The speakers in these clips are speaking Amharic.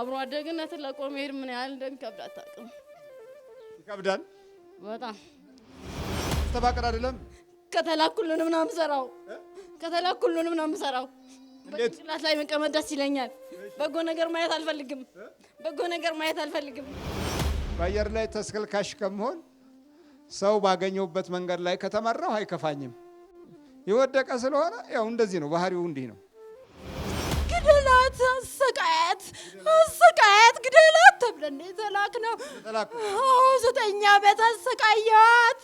አብሮ አደግነትን ለቆ መሄድ ምን ያህል እንደሚከብድ አታውቅም። ይከብዳል በጣም ተባቀር አይደለም ከተላኩልንም ነው የምሰራው። ከተላኩልንም ነው የምሰራው። በጭንቅላት ላይ መቀመጥ ደስ ይለኛል። በጎ ነገር ማየት አልፈልግም። በጎ ነገር ማየት አልፈልግም። በአየር ላይ ተስከልካሽ ከመሆን ሰው ባገኘውበት መንገድ ላይ ከተመራው አይከፋኝም። የወደቀ ስለሆነ ያው እንደዚህ ነው ባህሪው፣ እንዲህ ነው። ግደላት፣ አሰቃያት፣ ግደላት ተብለን የተላክነው። 9 ዓመት አሰቃያት።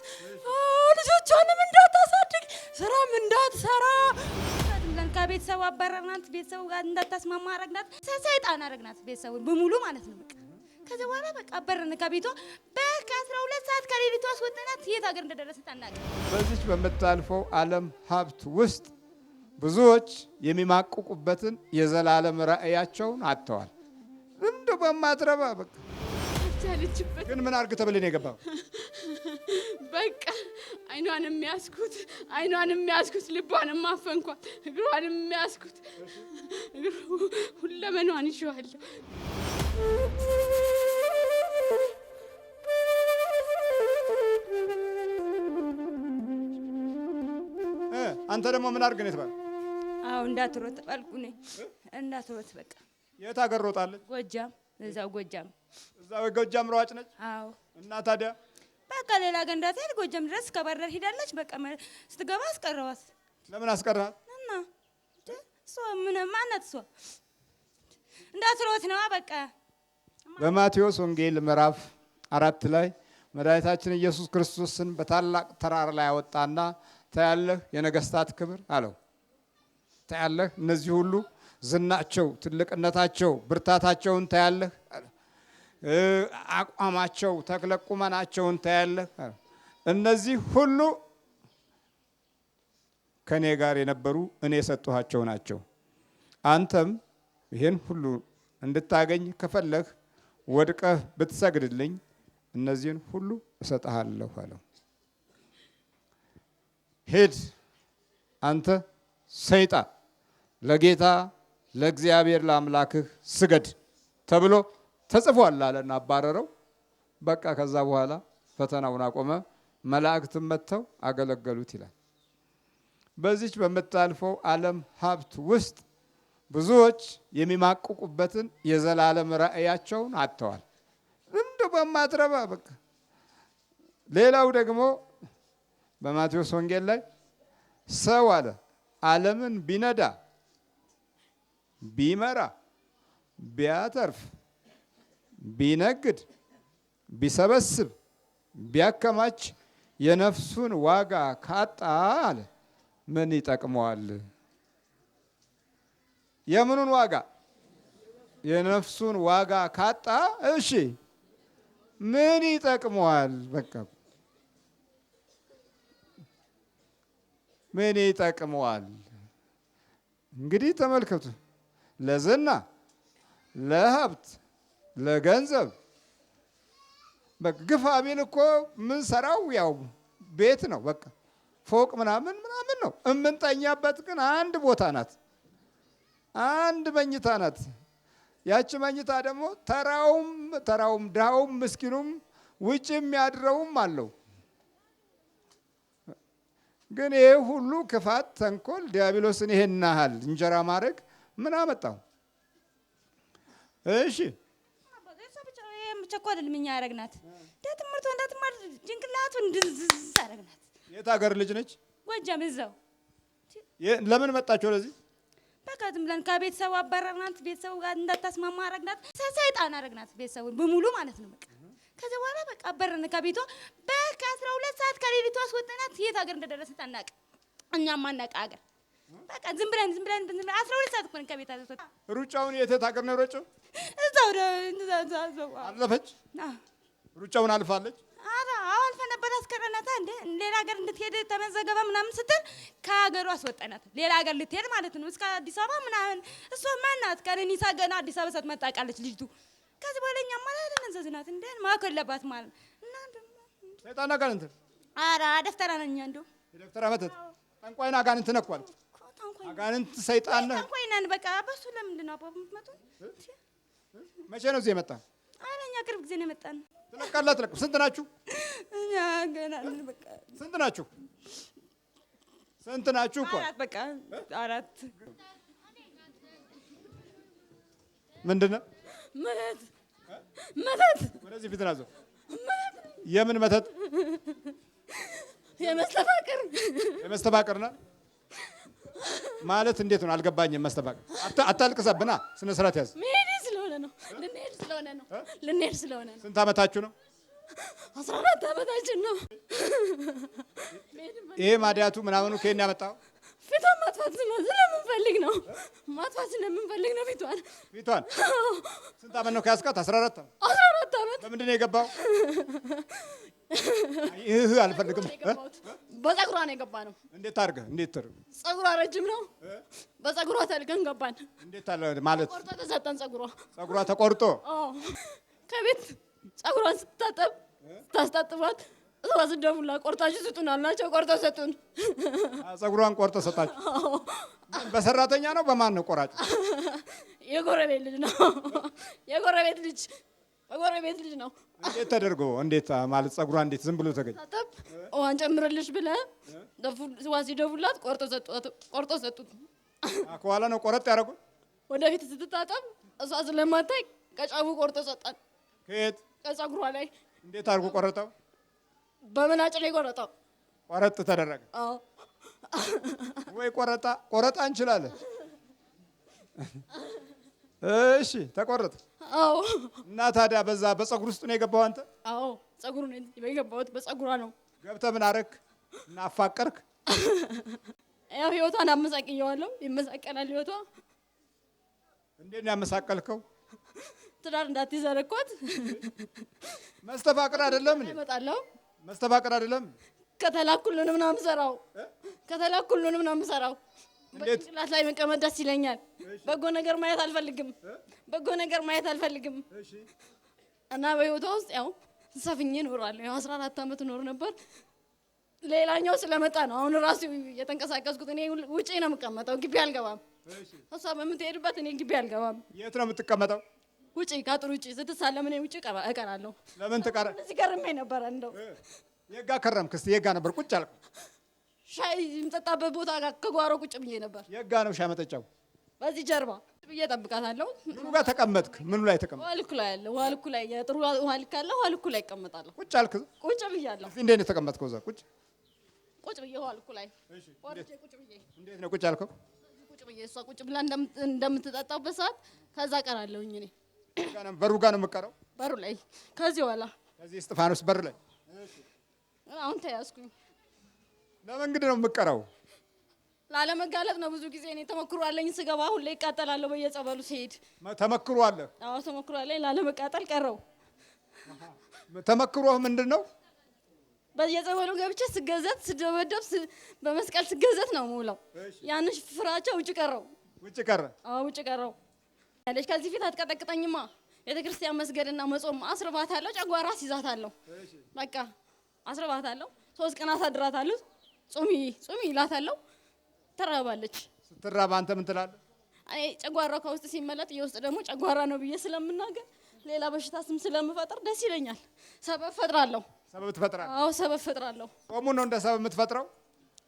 ልጆቿንም እንዳታሳድግ ስራም እንዳትሰራ ከቤተሰቡ አባረርናት። ቤተሰቡ ጋር እንዳታስማማ አረግናት። ሰይጣን አረግናት። ቤተሰቡ በሙሉ ማለት ነው። በቃ ከዛ በኋላ በቃ አባረርን ከቤቷ። በ12 ሰዓት ከሌሊቷ አስወጣናት። የት ሀገር እንደደረሰች አናውቅም። በዚች በምታልፈው ዓለም ሀብት ውስጥ ብዙዎች የሚማቅቁበትን የዘላለም ራእያቸውን አጥተዋል። እንደ በማትረባ በቃ ግን ምን አርግ ተብለን የገባው በቃ አይኗንም ያስኩት ልቧንም አፈንኳት፣ እግሯንም ያስኩት፣ ሁለመኗን ይሸዋለሁ። አንተ ደግሞ ምን አርግ ነው የተባለው? አዎ እንዳትሮጥ ተባልኩ ነኝ። እንዳትሮጥ በቃ። የት ሀገር ሮጣለች? ጎጃም። እዛው ጎጃም ሯጭ ነች። አዎ። እና ታዲያ በቃ ሌላ ገንዳ ትሄድ ጎጃም ድረስ ከባረር ሄዳለች። በቃ ስትገባ አስቀረዋት። ለምን አስቀራት? እና እሷ ምን ማናት እሷ? እንዳትሮጥ ነው በቃ። በማቴዎስ ወንጌል ምዕራፍ 4 ላይ መድኃኒታችን ኢየሱስ ክርስቶስን በታላቅ ተራራ ላይ አወጣና ታያለህ የነገስታት ክብር አለው። ታያለህ እነዚህ ሁሉ ዝናቸው፣ ትልቅነታቸው፣ ብርታታቸውን ታያለህ። አቋማቸው፣ ተክለ ቁመናቸውን ታያለህ። እነዚህ ሁሉ ከኔ ጋር የነበሩ እኔ የሰጠኋቸው ናቸው። አንተም ይሄን ሁሉ እንድታገኝ ከፈለህ ወድቀህ ብትሰግድልኝ እነዚህን ሁሉ እሰጥሃለሁ አለው። ሂድ አንተ ሰይጣን ለጌታ ለእግዚአብሔር ለአምላክህ ስገድ ተብሎ ተጽፏል አለና አባረረው። በቃ ከዛ በኋላ ፈተናውን አቆመ። መላእክትም መጥተው አገለገሉት ይላል። በዚች በምታልፈው ዓለም ሀብት ውስጥ ብዙዎች የሚማቅቁበትን የዘላለም ራእያቸውን አጥተዋል። እንደ በማትረባ በቃ። ሌላው ደግሞ በማቴዎስ ወንጌል ላይ ሰው አለ ዓለምን ቢነዳ ቢመራ ቢያተርፍ ቢነግድ ቢሰበስብ ቢያከማች የነፍሱን ዋጋ ካጣ አለ ምን ይጠቅመዋል? የምኑን ዋጋ? የነፍሱን ዋጋ ካጣ እሺ ምን ይጠቅመዋል? በቃ ምን ይጠቅመዋል? እንግዲህ ተመልከቱ። ለዝና፣ ለሀብት፣ ለገንዘብ በግፋ ቢል እኮ ምን ሰራው ያው ቤት ነው። በቃ ፎቅ ምናምን ነው። እምንተኛበት ግን አንድ ቦታ ናት፣ አንድ መኝታ ናት። ያቺ መኝታ ደግሞ ተራውም ድሃውም ምስኪኑም ውጭ የሚያድረውም አለው። ግን ይሄ ሁሉ ክፋት፣ ተንኮል፣ ዲያብሎስን ይሄን ያህል እንጀራ ማድረግ ምን አመጣው? እሺ ቸኮል ልምኛ ያረግናት ትምህርቱ እንዳትማር ጭንቅላቱን ድዝዝ ያረግናት። የት ሀገር ልጅ ነች? ጎጃም እዛው። ለምን መጣች ወደዚህ? በቃ ዝም ብለን ከቤተሰቡ አባረርናት። ቤተሰቡ ጋር እንዳታስማማ አረግናት። ሰይጣን አረግናት። ቤተሰቡን በሙሉ ማለት ነው። በቃ ከዛ በኋላ በቃ አባረርን ከቤቷ። በ12 ሰዓት ከሌሊቷ አስወጣናት። የት ሀገር እንደደረሰች አናውቅም። እኛም አናውቅ ሀገር በቃ ዝም ብለን 12 ሰዓት እኮ ነው ከቤት አስወጣ። ሩጫውን የት ሀገር ነው የሮጨው? እዛው አለፈች። ሩጫውን አልፋለች። አልፈ ነበር አስቀረናታ። እንደ ሌላ ሀገር እንድትሄድ ተመዘገበ ምናምን ስትል ከሀገሩ አስወጣናት። ሌላ ሀገር ልትሄድ ማለት ነው እስከ አዲስ አበባ ምናምን። እሷ ማናት? ከነኒሳ ገና አዲስ አበባ ሳትመጣ ቃለች ልጅቱ። ከዚህ በኋላ እኛማ አላደነዘዝናት እንደ ማከለባት ማለት እና ሰይጣን አጋንንት። ኧረ ደፍተራ ነኝ እንደው ደፍተራ መተት ጠንቋይና አጋንንት ነኳል። አጋንንት ሰይጣን ነው። ጠንቋይ ነን በቃ። በሱ ለምንድን ነው አባባ የምትመጡት? መቼ ነው እዚህ የመጣ? ኧረ እኛ ቅርብ ጊዜ ነው የመጣን። ትለቃለህ አትለቅም? ስንት ናችሁ? እኛ ገና በቃ ስንት ናችሁ? ስንት ናችሁ እኮ? አራት በቃ አራት። ምንድን ነው መተት መተት? ወደዚህ ፊት ናዞ። የምን መተት? የመስተፋቅር የመስተፋቅር ነው ማለት እንዴት ነው? አልገባኝም። መስተፋቅር አታልቅሰብና፣ ስነ ስርዓት ያዝ። መሄድ ስለሆነ ነው። ልንሄድ ስለሆነ ነው። ስንት ዓመታችሁ ነው? 14 ዓመታችን ነው። ይሄ ማዲያቱ ምናምኑ ከየት ያመጣው? ፊቷን ማጥፋት ስለምንፈልግ ነው። ማጥፋት ስለምንፈልግ ነው ፊቷን። ስንት ዓመት ነው ከያዝካት? 14 ዓመት። በምንድን ነው የገባው? ይህ አልፈልግም። በፀጉሯ ነው የገባ ነው። እንዴት አድርገህ? እንዴት ፀጉሯ ረጅም ነው። በፀጉሯ ተልከን ገባን። እንዴት አለ ማለት? ቆርጦ ተሰጠን። ፀጉሯ ተቆርጦ ከቤት ፀጉሯን ስታጠብ ስታስታጥባት እሷ ስደውላ ቆርጣችሁ ስጡን አልናቸው። ቆርጦ ሰጡን። ፀጉሯን ቆርጦ ሰጣችሁ? በሰራተኛ ነው በማን ነው ቆራጭ? የጎረቤት ልጅ ነው። የጎረቤት ልጅ ነው። እንዴት ተደርጎ? እንዴት ማለት ፀጉሯ እንዴት ዝም ብሎ ተገኘ? ታጠብ ውሃን ጨምርልሽ ብለህ ውሃ ሲደፉላት ቆርጦ ሰጡት። ከኋላ ነው ቆረጥ ያደረጉ። ወደፊት ስትታጠብ እሷ ስለማታይ ከጫፉ ቆርጦ ሰጣን። ከየት? ከፀጉሯ ላይ። እንዴት አድርጎ ቆረጠው? በመናጭ ላይ ቆረጠው። ቆረጥ ተደረገ ወይ? ቆረጣ እንችላለን። እሺ ተቆረጠ። አዎ። እና ታዲያ በዛ በፀጉር ውስጥ ነው የገባው አንተ? አዎ፣ ፀጉሩ ነው የገባሁት። በፀጉሯ ነው። ገብተህ ምን አደረክ? እና አፋቀርክ? ያው ህይወቷን አመሳቅየዋለሁ። ይመሳቀላል ህይወቷ። እንዴት ነው ያመሳቀልከው? ትዳር እንዳትዘረኳት። መስተፋቅር አይደለም እንዴ? እመጣለሁ። መስተፋቅር አይደለም? ከተላኩልን ምናምን ሰራው። በጭንቅላት ላይ መቀመጥ ደስ ይለኛል። በጎ ነገር ማየት አልፈልግም። እና በህይወቷ ውስጥ ያው ሰፍኜ እኖራለሁ። ያው 14 ዓመት እኖር ነበር። ሌላኛው ስለመጣ ነው አሁን ራሱ የተንቀሳቀስኩት። እኔ ውጪ ነው የምቀመጠው፣ ግቢ አልገባም። እሷ በምትሄድበት እኔ ግቢ አልገባም። የት ነው የምትቀመጠው? ውጪ፣ ከአጥር ውጪ ስትሳለም እኔ ውጪ እቀራለሁ። ለምን ትቀራ? እዚህ ገርሜ ነበረ። እንደው የጋ ከረምክ? እስኪ የጋ ነበር ቁጭ አልክ? ሻይ የምጠጣበት ቦታ ጋር ከጓሮ ቁጭ ብዬ ነበር። የጋ ነው ሻይ መጠጫው? በዚህ ጀርባ ብዬ እጠብቃታለሁ። ምኑ ጋር ተቀመጥክ? ምኑ ላይ ተቀመጥክ? ውሃ ልኩ ላይ አለ። ውሃ ልኩ ላይ የጥሩ ውሃ ልክ አለ። ውሃ ልኩ ላይ እቀመጣለሁ። ቁጭ አልክ? ቁጭ ብያለሁ። እንዴት ነው የተቀመጥከው? እዛ ቁጭ ብዬ ውሃ ልኩ ላይ ወርጄ ቁጭ ብዬ። እንዴት ነው ቁጭ አልከው? ቁጭ ብዬ እሷ ቁጭ ብላ እንደምትጠጣበት ሰዓት ከዛ ቀራለሁኝ እኔ። በሩ ጋር ነው የምቀረው? በሩ ላይ ከዚህ ኋላ ከዚህ እስጢፋኖስ በር ላይ። አሁን ተያዝኩኝ። ለመንገድ ነው የምቀረው? ላለመጋለጥ ነው። ብዙ ጊዜ እኔ ተሞክሮ አለኝ። ስገባ ሁሌ ይቃጠላለሁ በየጸበሉ ሲሄድ። ተመክሮ አለ? አዎ ተሞክሮ አለኝ። ላለመቃጠል ቀረው። ተመክሮህ ምንድን ነው? በየጸበሉ ገብቼ ስገዘት ስደበደብ በመስቀል ስገዘት ነው የምውለው። ያንሽ ፍራቻ ውጭ ቀረው። ውጭ ቀረ? አዎ ውጭ ቀረው። ያለሽ ከዚህ ፊት አትቀጠቅጠኝማ። ቤተክርስቲያን መስገድና መጾም አስርባታለሁ። ጨጓራ ሲዛታለሁ። በቃ አስርባታለሁ። 3 ቀናት አድራታለሁ። ጾሚ ይላታለሁ። ትራባለች። ስትራባ አንተ ምን ትላለህ? እኔ ጨጓራው ከውስጥ ሲመለጥ የውስጥ ደግሞ ጨጓራ ነው ብዬ ስለምናገር ሌላ በሽታ ስም ስለምፈጥር ደስ ይለኛል። ሰበብ ፈጥራለሁ። ሰበብ ትፈጥራለህ? አዎ ሰበብ ፈጥራለሁ። ጾሙ ነው እንደ ሰበብ የምትፈጥረው?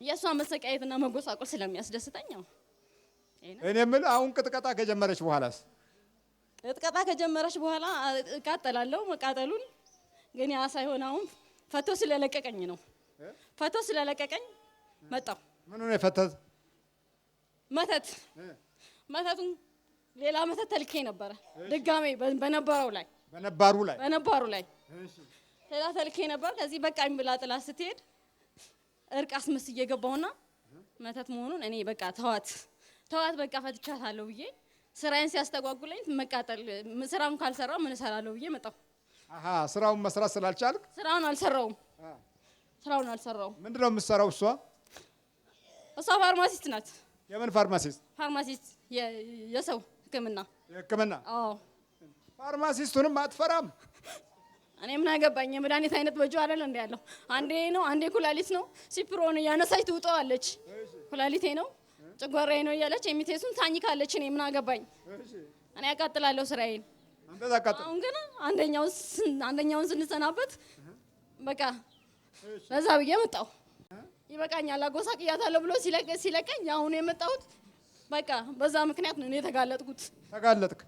የእሷ መሰቃየትና መጎሳቆል ስለሚያስደስተኝ ነው። እኔ የምልህ አሁን ቅጥቀጣ ከጀመረች በኋላስ? ቅጥቀጣ ከጀመረች በኋላ እቃጠላለሁ። መቃጠሉን ግን ያ ሳይሆን አሁን ፈቶ ስለለቀቀኝ ነው። ፈቶ ስለለቀቀኝ መጣሁ። ምኑ ነው የፈተት? መተቱን ሌላ መተት ተልኬ ነበረ። ድጋሜ በነባሩ ላይ ሌላ ተልኬ ነበር። ከዚህ በቃኝ ብላ ጥላ ስትሄድ እርቅ አስመስዬ ገባሁና መተት መሆኑን እኔ በቃ ተዋት በቃ ፈትቻታለሁ ብዬ ስራዬን ሲያስተጓጉለኝ መቃጠል ስራውን ካልሰራው ምን እሰራለሁ ብዬ መጣሁ። ስራውን መስራት ስላልቻልክ? ስራውን አልሰራውም። ምንድን ነው የምትሰራው? እሷ ፋርማሲስት ናት። የምን ፋርማሲስት? ፋርማሲስት የሰው ሕክምና። የሕክምና? አዎ። ፋርማሲስቱንም አትፈራም? እኔ ምን አገባኝ? የመድኃኒት አይነት በእጇ አይደል እንደ ያለው። አንዴ ነው አንዴ ኩላሊት ነው። ሲፕሮን እያነሳች ትውጠዋለች። ኩላሊቴ ነው ጨጓራዬ ነው እያለች የሚቴሱን ታኝካለች። እኔ ምን አገባኝ? እኔ አቃጥላለሁ ስራዬን። አንበዛ አቃጠለ። አሁን ግን አንደኛውን ስንሰናበት በቃ በዛ ብዬ መጣሁ። ይበቃኛል አጎሳቅያታለሁ ብሎ ሲለቀኝ አሁን የመጣሁት በቃ በዛ ምክንያት ነው እኔ የተጋለጥኩት። ተጋለጥክ?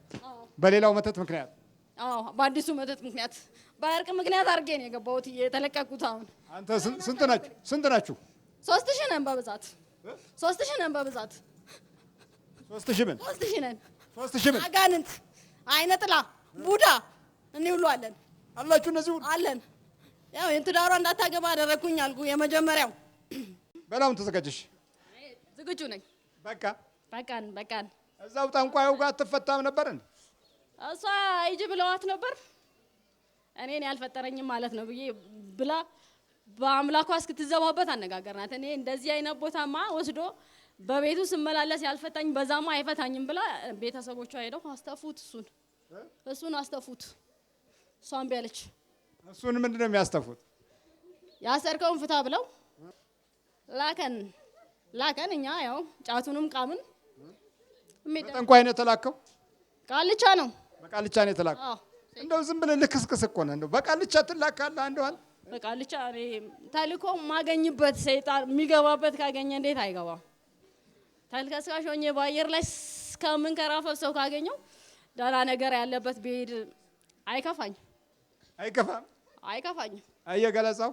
በሌላው መተት ምክንያት? አዎ በአዲሱ መተት ምክንያት በእርቅ ምክንያት አድርጌ ነው የገባሁት የተለቀቅኩት። አሁን አንተ ስንት ናችሁ? 3000 ነን በብዛት 3000 ነን በብዛት 3000 ምን 3000 ነን። 3000 ምን አጋንንት፣ አይነ ጥላ፣ ቡዳ እኔ ሁሉ አለን አላችሁ። እነዚህ ሁሉ አለን። ያው የትዳሯ እንዳታገባ አደረኩኝ አልኩ የመጀመሪያው። በላውን ተዘጋጅሽ? ዝግጁ ነኝ። በቃን እዛው ጠንቋዩ ጋር አትፈታም ነበር እንዴ? እሷ ሂጂ ብለዋት ነበር። እኔን ያልፈጠረኝም ማለት ነው ብዬ ብላ በአምላኳ እስክትዘባበት አነጋገርናት። እኔ እንደዚህ አይነት ቦታማ ወስዶ በቤቱ ስመላለስ ያልፈታኝ በዛማ አይፈታኝም ብላ ቤተሰቦቿ ሄደው አስተፉት። እሱን አስተፉት። እሷን ቢያለች እሱን ምንድነው የሚያስተፉት? ያሰርከውን ፍታ ብለው ላከን። እኛ ያው ጫቱንም ቃምን። ጠንቋይ ነው የተላከው? ቃልቻ ነው። በቃልቻ ነው የተላከው። እንደው ዝም ብለህ ልክስክስ እኮ ነው። እንደው በቃልቻ ትላካለህ አንዷን። በቃልቻ እኔ ተልኮ ማገኝበት ሰይጣን የሚገባበት ካገኘ እንዴት አይገባም? ተልከስካሽ ሆኜ በአየር ላይ እስከምንከራፈፍ ሰው ካገኘው ደህና ነገር ያለበት ብሄድ አይከፋኝም። አየገለጻው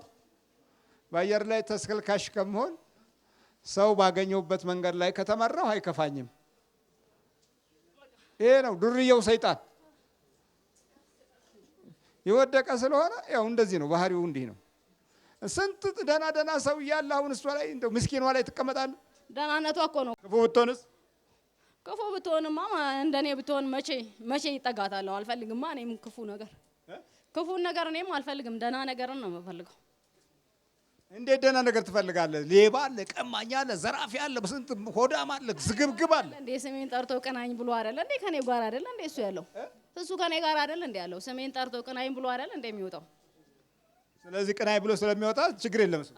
በአየር ላይ ተስከልካሽ ከመሆን ሰው ባገኘውበት መንገድ ላይ ከተመራው አይከፋኝም። ይሄ ነው ዱርየው ሰይጣን የወደቀ ስለሆነ ያው እንደዚህ ነው ባህሪው፣ እንዲህ ነው። ስንት ደህና ሰው እያለ አሁን እሷ ላይ እንደው ምስኪኗ ላይ ትቀመጣለህ። ደህናነቷ እኮ ነው። ክፉ ብትሆንማ እንደኔ ብትሆን መቼ ይጠጋታለሁ? አልፈልግማ። እኔም ክፉን ነገር እኔም አልፈልግም። ደህና ነገርን ነው የምፈልገው። እንዴት ደህና ነገር ትፈልጋለህ? ሌባ አለ፣ ቀማኛ አለ፣ ዘራፊ አለ፣ ስንት ሆዳም አለ፣ ዝግብግብ አለ። እንዴ ስሜን ጠርቶ ቅናኝ ብሎ አይደለ እንዴ ከኔ ጋር አይደለ እንዴ እሱ ያለው? እሱ ከኔ ጋር አይደለ እንዴ ያለው? ስሜን ጠርቶ ቅናኝ ብሎ አይደለ እንዴ የሚወጣው? ስለዚህ ቅናኝ ብሎ ስለሚወጣ ችግር የለም እሱ።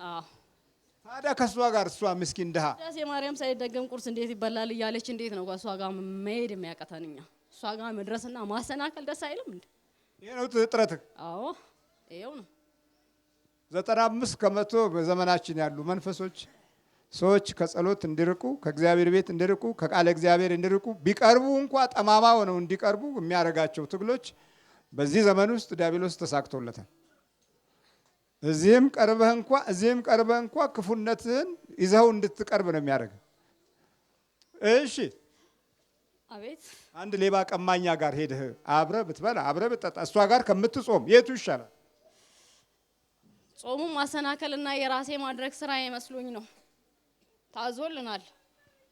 ታዲያ ከሷ ጋር እሷ ምስኪን ድሃ ዳሴ ማርያም ሳይደገም ቁርስ እንዴት ይበላል እያለች እንዴት ነው ከሷ ጋር መሄድ የሚያቀተን? እኛ እሷ ጋር መድረስና ማሰናከል ደስ አይልም እንዴ? ይሄ ነው ጥረትህ? አዎ ይሄው ነው። 95 ከመቶ በዘመናችን ያሉ መንፈሶች ሰዎች ከጸሎት እንዲርቁ፣ ከእግዚአብሔር ቤት እንዲርቁ፣ ከቃለ እግዚአብሔር እንዲርቁ ቢቀርቡ እንኳ ጠማማ ሆነው እንዲቀርቡ የሚያደርጋቸው ትግሎች በዚህ ዘመን ውስጥ ዲያብሎስ ተሳክቶለታል። እዚህም ቀርበህ እንኳ ክፉነትህን ይዘው እንድትቀርብ ነው የሚያደርግ። እሺ አቤት። አንድ ሌባ ቀማኛ ጋር ሄደህ አብረህ ብትበላ አብረህ ብትጠጣ እሷ ጋር ከምትጾም የቱ ይሻላል? ጾሙ ማሰናከልና የራሴ ማድረግ ስራ ይመስሉኝ ነው። ታዞልናል።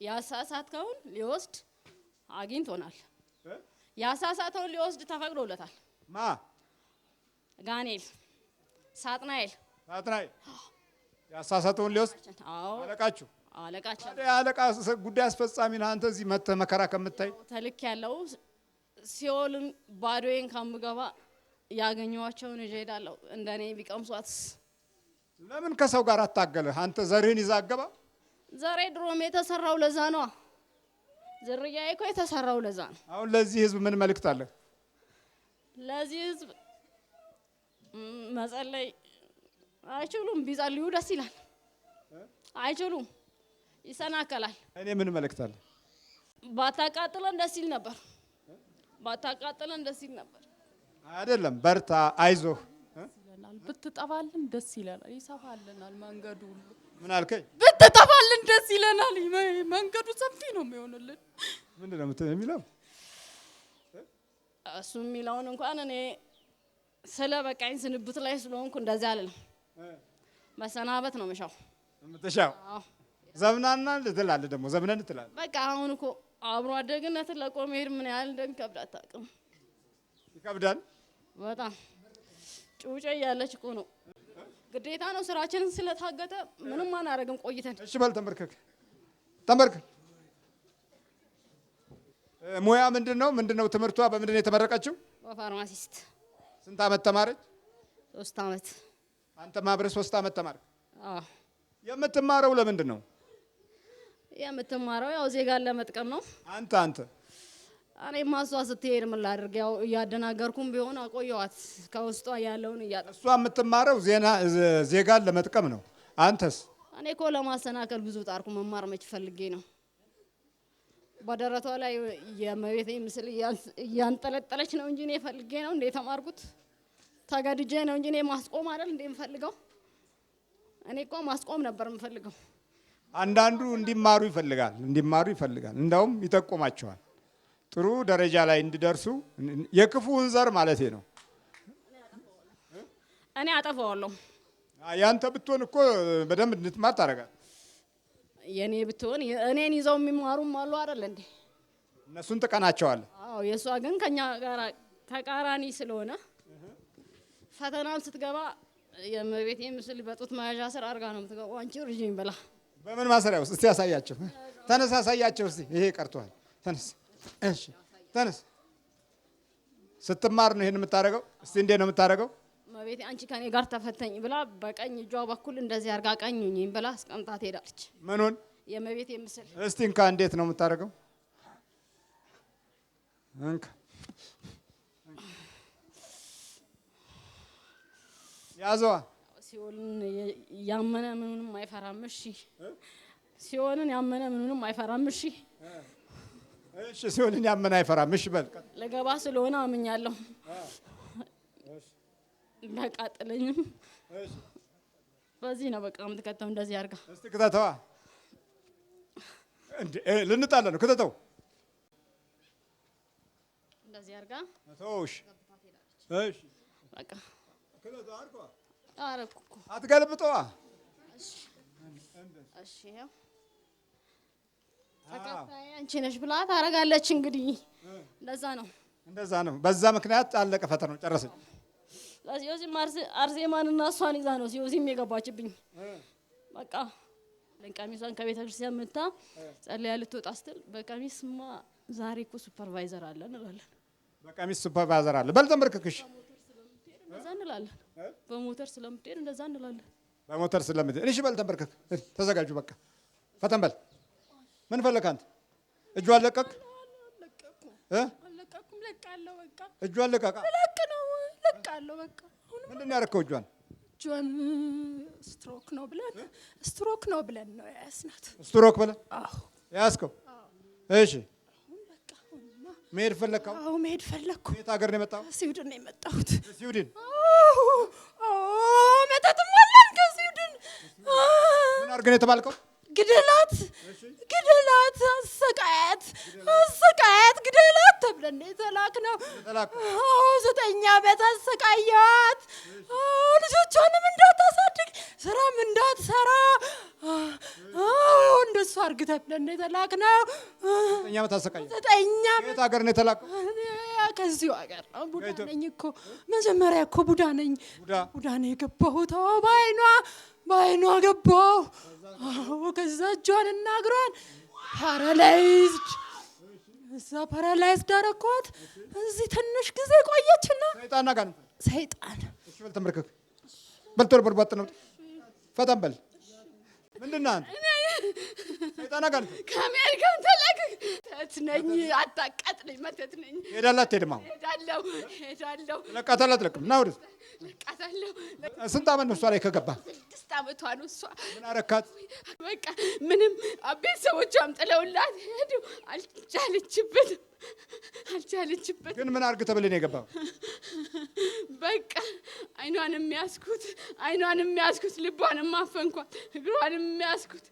ያሳሳተውን ሊወስድ አግኝቶናል። ያሳሳተውን ሊወስድ ተፈቅዶለታል። ማ? ጋኔል ሳጥናኤል ያሳሳተውን ሊወስድ? አዎ አለቃችሁ? አለቃችን። አለቃ ጉዳይ አስፈጻሚ ነህ አንተ። እዚህ መተህ መከራ ከምታይ ተልክ ያለው ሲኦልን ባዶዬን ከምገባ ያገኘኋቸውን ይዤ እሄዳለሁ። እንደኔ ቢቀምሷት። ለምን ከሰው ጋር አታገልህ? አንተ ዘርህን ይዘህ አገባ። ዘሬ ድሮም የተሰራው ለዛ ነው። ዝርያዬ እኮ የተሰራው ለዛ ነው። አሁን ለዚህ ህዝብ ምን መልእክት አለ? ለዚህ ህዝብ መጸለይ አይችሉም። ቢጸልዩ ደስ ይላል። አይችሉም፣ ይሰናከላል። እኔ ምን መልእክት አለ? ባታቃጥለን ደስ ይል ነበር። አይደለም፣ በርታ፣ አይዞህ። ብትጠፋልን ደስ ይለናል። ይሰፋልናል መንገዱ ሁሉ። ምን አልከኝ? ብትጠፋልን ደስ ይለናል። መንገዱ ሰፊ ነው የሚሆንልን። ምንድን ነው የሚለው? እሱ የሚለውን እንኳን እኔ ስለ በቃኝ ስንብት ላይ ስለሆንኩ እንደዚህ አልልም። መሰናበት ነው የምሻው። ዘብናና ትላለህ ደግሞ ዘብነን ትላለህ። በቃ አሁን እኮ አብሮ አደግነትን ለቆ መሄድ ምን ያህል እንደሚከብድ አታውቅም። ይከብዳል በጣም። ጩጬ እያለች እኮ ነው ግዴታ ነው። ስራችንን ስለታገተ ምንም አናረግም ቆይተን። እሺ በል ተንበርከክ። ሙያ ምንድነው ትምህርቷ? በምንድን ነው የተመረቀችው? በፋርማሲስት። ስንት አመት ተማረች? 3 አመት። አንተ ማብረህ 3 አመት ተማርክ? አዎ። የምትማረው ለምንድን ነው? የምትማረው ያው ዜጋን ለመጥቀም ነው። አንተ እኔ ማሷ ስትሄድ ምን ላድርግ? ያው እያደናገርኩም ቢሆን አቆየዋት ከውስጧ ያለውን እያጠ እሷ የምትማረው ዜጋን ለመጥቀም ነው። አንተስ? እኔ እኮ ለማሰናከል ብዙ ጣርኩ። መማር መች ፈልጌ ነው። በደረቷ ላይ የእመቤቴ ምስል እያንጠለጠለች ነው እንጂ እኔ ፈልጌ ነው እንዴ ተማርኩት? ተገድጄ ነው እንጂ እኔ ማስቆም አይደል እንዴ የምፈልገው? እኔ እኮ ማስቆም ነበር የምፈልገው። አንዳንዱ እንዲማሩ ይፈልጋል። እንደውም ይጠቁማቸዋል ጥሩ ደረጃ ላይ እንዲደርሱ። የክፉን ዘር ማለት ነው። እኔ አጠፋዋለሁ። ያንተ ብትሆን እኮ በደንብ እንድትማር ታደርጋለህ። የኔ ብትሆን እኔን ይዘው የሚማሩም አሉ አይደል እንዴ? እነሱን ትቀናቸዋለህ። አዎ፣ የሷ ግን ከኛ ጋር ተቃራኒ ስለሆነ ፈተናም ስትገባ የእመቤቴ ምስል በጡት መያዣ ስር አድርጋ ነው የምትገባው። አንቺ ርጅኝ ብላ በምን ማሰሪያ ውስጥ? እስቲ ያሳያቸው። ተነስ፣ አሳያቸው እስቲ። ይሄ ቀርቷል። ተነስ። እሺ፣ ተነስ። ስትማር ነው ይሄን የምታደርገው? እስቲ እንዴት ነው የምታደርገው? እመቤቴ አንቺ ከኔ ጋር ተፈተኝ ብላ በቀኝ እጇ በኩል እንደዚህ አድርጋ ቀኙኝ ብላ አስቀምጣ ትሄዳለች። ምኑን? የእመቤቴ ምስል። እስቲ እንካ፣ እንዴት ነው የምታደርገው? እንካ፣ ያዘዋ። ሲኦልን ያመነ ምኑንም አይፈራም። እሺ፣ ሲኦልን ያመነ ምኑንም አይፈራም። እሺ፣ እሺ፣ ሲኦልን ያመነ አይፈራም። እሺ፣ በል ለገባ ስለሆነ አምኛለሁ። እንዳቃጥለኝም በዚህ ነው በቃ የምትከተው። እንደዚህ አድርጋ እስቲ ክተተዋ። ልንጣለ ነው። ክተተው። እንደዚህ አድርጋ ተውሽ። እሺ፣ በቃ ክተተዋ። አርገዋ። አረኩ እኮ አትገልብጠዋ። እሺ፣ ያው ተከታይ አንቺ ነሽ ብላ ታረጋለች። እንግዲህ እንደዛ ነው። በዛ ምክንያት አለቀ ፈተናው፣ ጨረሰች። ለሲዮዚም አርሴማንና እሷን ይዛ ነው ሲዮዚም የገባችብኝ። በቃ ለቀሚሷን ከቤተ ክርስቲያን መጣ ጸልያ ልትወጣ ስትል በቀሚስማ ዛሬ እኮ ሱፐርቫይዘር አለ እንላለን። በቀሚስ ሱፐርቫይዘር አለ። በል ተንበርክክሽ። እንደዛ እንላለን። በሞተር ስለምትሄድ እንደዛ እንላለን። በሞተር ስለምትሄድ እሺ፣ በል ተንበርክክ። ተዘጋጁ። በቃ ፈተን በል። ምን ፈለክ አንተ? እጁ አለቀቅ? አለቀኩም። ለቃለሁ። በቃ እጁ አለቀቃ? ለቅ ነው። ለቃለሁ። በቃ ምንድን ነው ያደረከው? እጇን ስትሮክ ነው ብለን ነው ያስናት። ስትሮክ ብለን? አዎ፣ ያስከው። እሺ፣ መሄድ ፈለግከው? አዎ፣ መሄድ ፈለግኩ። የት ሀገር ነው የመጣው? ስዊድን ነው የመጣሁት። ስዊድን? አዎ፣ መጠጥም አለን ከስዊድን። ምን አድርገን የተባልከው? ግደላት፣ አሰቃያት፣ ግደላት ተብለን የተላክነው። 9 ዓመት አሰቃያት። ልጆቿንም እንዳታሳድግ ስራም እንዳትሰራ እንደሱ አድርግ ተብለን የተላክነው። 9 ዓመት አሰቃያት። 9 ዓመት። የት ሀገር ነው የተላከው? ከዚሁ ሀገር። ቡዳ ነኝ እኮ መጀመሪያ እኮ ቡዳ ነኝ። ቡዳ ነው የገባሁት። በአይኗ ገባሁ። ከዛ እጇን እና እግሯን ፓራላይዝድ አደረኳት። እዚህ ትንሽ ጊዜ ቆየችና ሰይጣን እሺ፣ በል ተንበርክክ። በል ቶሎ በል። ባጥ ነው ፈጠን በል። ምንድን ነህ አንተ? ሰይጣን አጋንንት ከአሜሪካን ተላክክ። መተት ነኝ። አታቃጥለኝ። መተት ነኝ። ሄዳለህ አትሄድም? አሁን ሄዳለሁ። ለቃታለህ አትለቅም? ና ወደዚህ። ለቃታለሁ። ስንት ዓመት ነው እሷ ላይ ከገባህ? 6 ዓመቷ ነው እሷ። ምን አረካት? በቃ ምንም ቤተሰቦቿም ጥለውላት ሄዱ። አልቻለችበትም። ግን ምን አድርግ ተብለህ ነው የገባኸው? በቃ አይኗንም ያስኩት፣ ልቧንም አፈንኳት፣ እግሯንም ያስኩት፣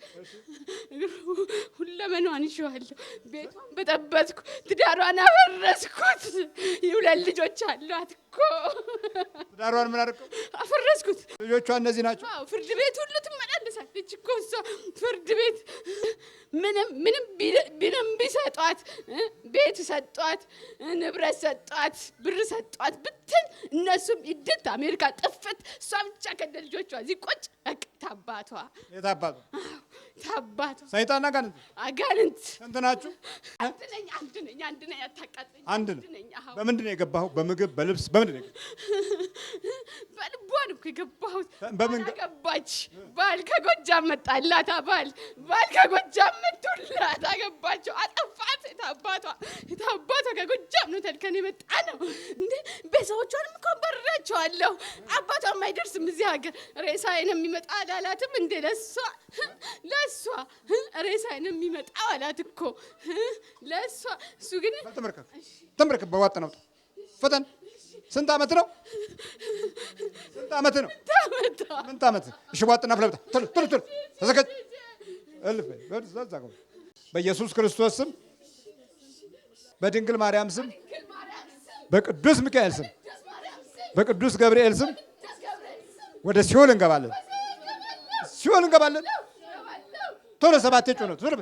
ሁለመኗን ይዤዋለሁ። ቤቷን በጠበጥኩ፣ ትዳሯን አፈረስኩት። 2 ልጆች አሏት እኮ። ትዳሯን ምን አደረገው? አፈረስኩት። ልጆቿ እነዚህ ናቸው። አዎ፣ ፍርድ ቤት ሁሉ ትመላለሳለች እኮ እሷ። ፍርድ ቤት ምንም ቢሰጧት፣ ቤት ሰጧት፣ ንብረት ሰጧት፣ ብር ሰጧት ብትል እነሱም ይድት አሜሪካ ጥፍት። እሷ ብቻ ከነ ልጆቿ እዚህ ቁጭ። ታባቷ ሰይጣን አጋንንት ስንት ናችሁ? አንድ ነኝ። አታቃጥለኝ። አንድ ነኝ። በምንድን ነው የገባኸው? በምግብ በልብስ በምንድን ነው የገባኸው? በልቧን እኮ የገባሁት። በምን ገባች? ባል ከጎጃም መጣላት። ባል ከጎጃም መጡላት። አገባቸው። አጠፋት። የታባቷ እገባለሁ። አባቷም አይደርስም እዚህ ሀገር። ሬሳዬን የሚመጣ አላላትም እንደ ለሷ ሬሳዬን የሚመጣው አላት እኮ ለሷ። እሱ ግን ተመርከክ በዋጥ ነው ፈተን። ስንት ዓመት ነው? ስንት ዓመት ነው? ስንት ዓመት? እሺ ዋጥና ፍለብታ ቶሎ ተዘጋጅ። እልፍ በኢየሱስ ክርስቶስ ስም፣ በድንግል ማርያም ስም፣ በቅዱስ ሚካኤል ስም፣ በቅዱስ ገብርኤል ስም ወደ ሲኦል እንገባለን። ሲኦል እንገባለን። ቶሎ ሰባቴ ጮህ ነው። ቶሎ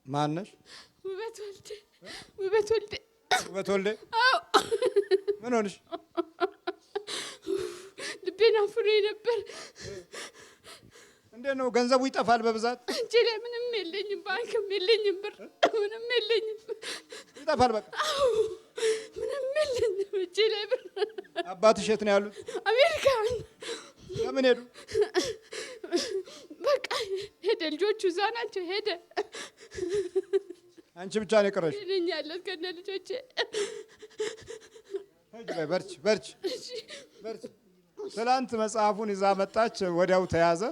ማነሽ? ውበት ወልዴ። አዎ። ምን ሆነሽ? ልቤን አፍሮኝ ነበር። እንዴት ነው? ገንዘቡ ይጠፋል በብዛት? እጄ ላይ ምንም የለኝም፣ ባንክም የለኝም፣ ብር ምንም የለኝም። ይጠፋል በቃ? አዎ፣ ምንም የለኝም እጄ ላይ ብር። አባትሽ የት ነው ያሉት? አሜሪካን። ለምን ሄዱ? በቃ ሄደ። ልጆቹ እዛ ናቸው። ሄደ። አንቺ ብቻ ነው የቀረሽ? ነኝ ያለት ከነ ልጆቼ። በርቺ። ትላንት መጽሐፉን ይዛ መጣች፣ ወዲያው ተያዘ።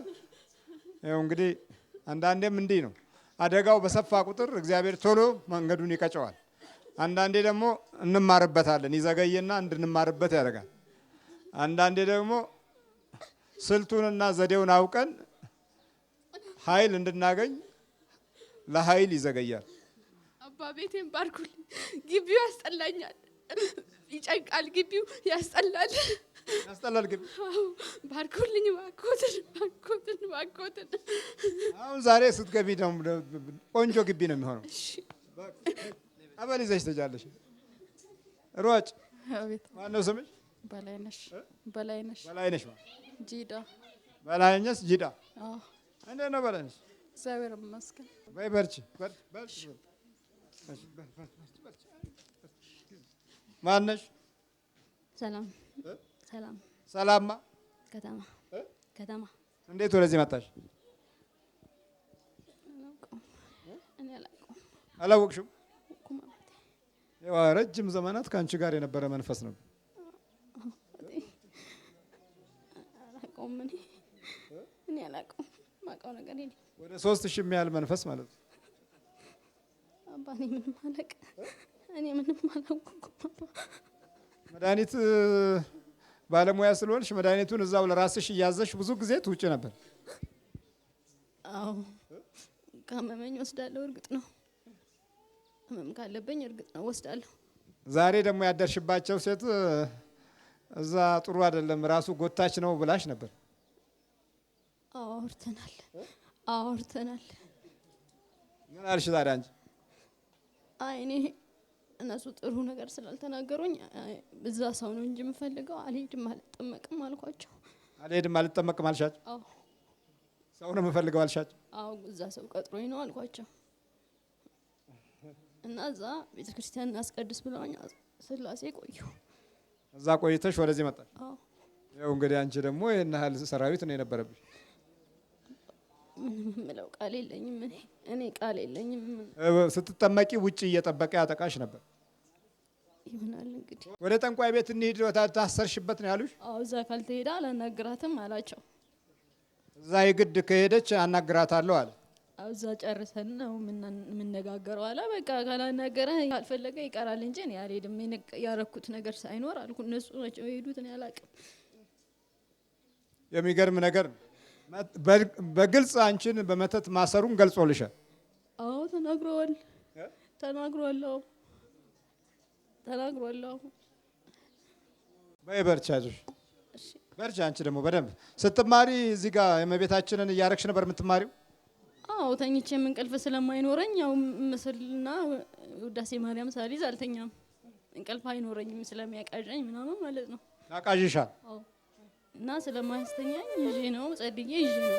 ይኸው እንግዲህ አንዳንዴም እንዲህ ነው። አደጋው በሰፋ ቁጥር እግዚአብሔር ቶሎ መንገዱን ይቀጨዋል። አንዳንዴ ደግሞ እንማርበታለን፣ ይዘገይና እንድንማርበት ያደርጋል። አንዳንዴ ደግሞ ስልቱንና ዘዴውን አውቀን ኃይል እንድናገኝ ለኃይል ይዘገያል። አባ ቤቴን ባርኩልኝ። ግቢው ያስጠላኛል፣ ይጨንቃል። ግቢው ያስጠላል። ግቢ ባርኩልኝ፣ ባርኮትን። አሁን ዛሬ ስትገቢ ደግሞ ቆንጆ ግቢ ነው የሚሆነው። አበል ይዘሽ ትሄጃለሽ። ሯጭ ማነው ስምሽ? በላይነሽ ጂዳ። በላይነሽ ጂዳ። እንዴት ነው በላይነሽ? እግዚአብሔር ይመስገን። በርቺ። ማነሽ? ሰላማ ከተማ። እንዴት ወደዚህ መጣሽ? አላወቅሽም? ረጅም ዘመናት ከአንቺ ጋር የነበረ መንፈስ ነው። እኔ አላውቀውም። የማውቀው ነገር የለም። ወደ 3000 የሚያህል መንፈስ ማለት ነው። አባ እኔ ምንም አላውቅም። መድኃኒት ባለሙያ ስለሆንሽ መድኃኒቱን እዛው ለራስሽ እያዘሽ ብዙ ጊዜ ትውጭ ነበር። አዎ ካመመኝ ወስዳለሁ። እርግጥ ነው ህመም ካለብኝ እርግጥ ነው ወስዳለሁ። ዛሬ ደግሞ ያደርሽባቸው ሴት እዛ ጥሩ አይደለም ራሱ ጎታች ነው ብላሽ ነበር። አውርተናል። ምን አልሽ ታዲያ አንቺ? አይ እኔ እነሱ ጥሩ ነገር ስላልተናገሩኝ እዛ ሰው ነው እንጂ የምፈልገው አልሄድም አልጠመቅም አልኳቸው። አልሄድም አልጠመቅም አልሻቸው? አዎ። ሰው ነው የምፈልገው አልሻቸው? አዎ እዛ ሰው ቀጥሮኝ ነው አልኳቸው። እና እዛ ቤተክርስቲያን እናስቀድስ ብለውኝ ስላሴ ቆየሁ። እዛ ቆይተሽ ወደዚህ መጣሽ? አዎ። ያው እንግዲህ አንቺ ደግሞ ይሄን ያህል ሰራዊት ነው የነበረብሽ። ምንም የምለው ቃል የለኝም። እኔ ቃል የለኝም። ስትጠመቂ ውጪ እየጠበቀ ያጠቃሽ ነበር። ይሆናል እንግዲህ። ወደ ጠንቋይ ቤት እንሂድ ታሰርሽበት ነው ያሉሽ? አዎ እዛ ካልተሄደ አላናግራትም አላቸው። እዛ የግድ ከሄደች አናግራታለሁ አለ። አዎ እዛ ጨርሰን ነው የምንነጋገረው አለ። በቃ ካላናገረ ካልፈለገ ይቀራል እንጂ እኔ አልሄድም። ያረኩት ነገር ሳይኖር አልኩ። እነሱ ናቸው የሄዱት፣ እኔ አላውቅም። የሚገርም ነገር ነው። በግልጽ አንቺን በመተት ማሰሩን ገልጾልሻል? አዎ ተናግሯል። በርቺ፣ አይዞሽ፣ በርቺ። አንቺ ደግሞ በደንብ ስትማሪ እዚህ ጋር የእመቤታችንን እያረግሽ ነበር የምትማሪው? አዎ ተኝቼም እንቅልፍ ስለማይኖረኝ ያው ምስልና ውዳሴ ማርያም ሳሊዝ አልተኛም። እንቅልፍ አይኖረኝም ስለሚያቃዣኝ ምናምን ማለት ነው። ያቃዥሻል? አዎ። እና ስለማያስተኛኝ ይዤ ነው ጸልዬ ይዤ ነው